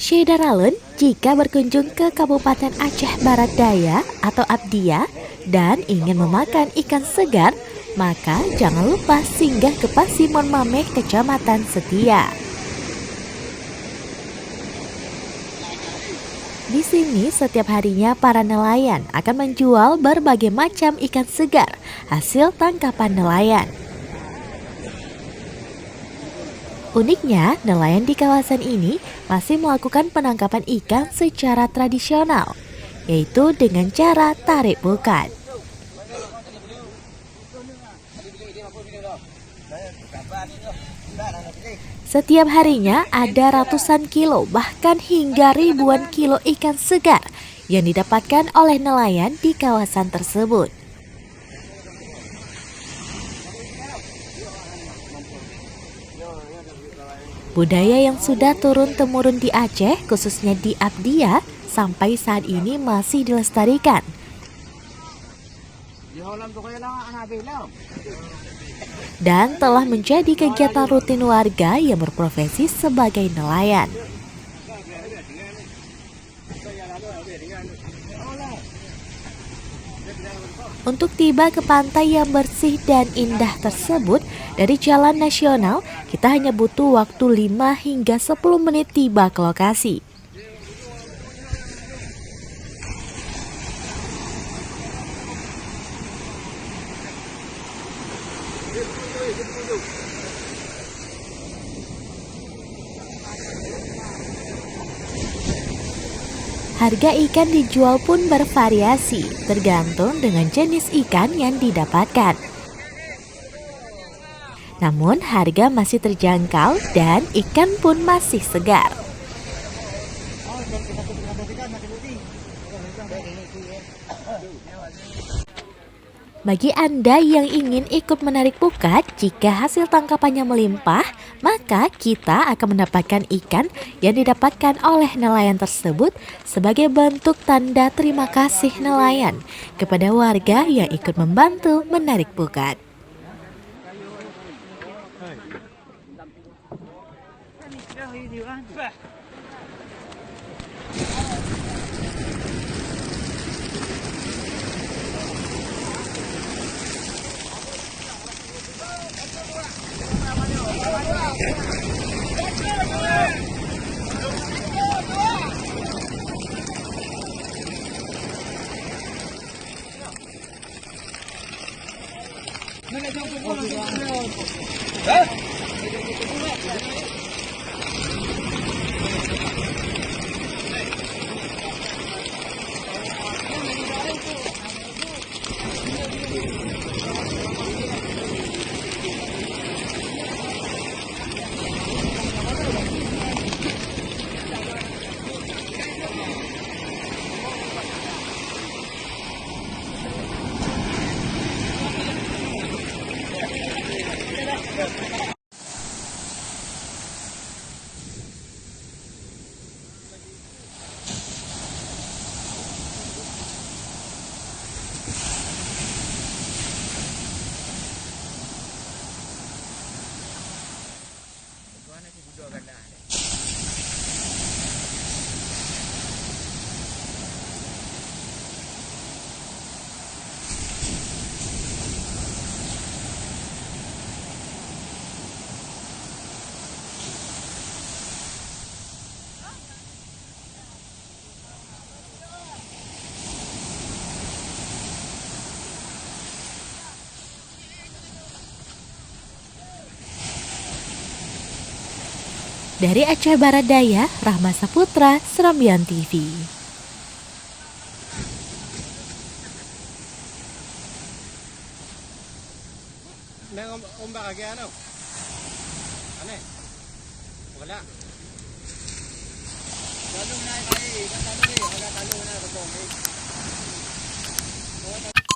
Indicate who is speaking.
Speaker 1: Syederalun jika berkunjung ke Kabupaten Aceh Barat Daya atau Abdia dan ingin memakan ikan segar, maka jangan lupa singgah ke Pasimon Mameh, Kecamatan Setia. Di sini setiap harinya para nelayan akan menjual berbagai macam ikan segar hasil tangkapan nelayan. Uniknya, nelayan di kawasan ini masih melakukan penangkapan ikan secara tradisional, yaitu dengan cara tarik bukat. Setiap harinya ada ratusan kilo, bahkan hingga ribuan kilo ikan segar yang didapatkan oleh nelayan di kawasan tersebut. Budaya yang sudah turun-temurun di Aceh, khususnya di Abdia, sampai saat ini masih dilestarikan. Dan telah menjadi kegiatan rutin warga yang berprofesi sebagai nelayan. Untuk tiba ke pantai yang bersih dan indah tersebut, dari jalan nasional, kita hanya butuh waktu 5 hingga 10 menit tiba ke lokasi. Harga ikan dijual pun bervariasi, tergantung dengan jenis ikan yang didapatkan. Namun harga masih terjangkau dan ikan pun masih segar. Bagi Anda yang ingin ikut menarik bukat, jika hasil tangkapannya melimpah, maka kita akan mendapatkan ikan yang didapatkan oleh nelayan tersebut sebagai bentuk tanda terima kasih nelayan kepada warga yang ikut membantu menarik bukat. Dari Aceh Barat Daya, Rahma Saputra, Serambian TV.
Speaker 2: Nang ombak lagi ano? Ano? Wala. Talong na kay, talong na, wala talong na,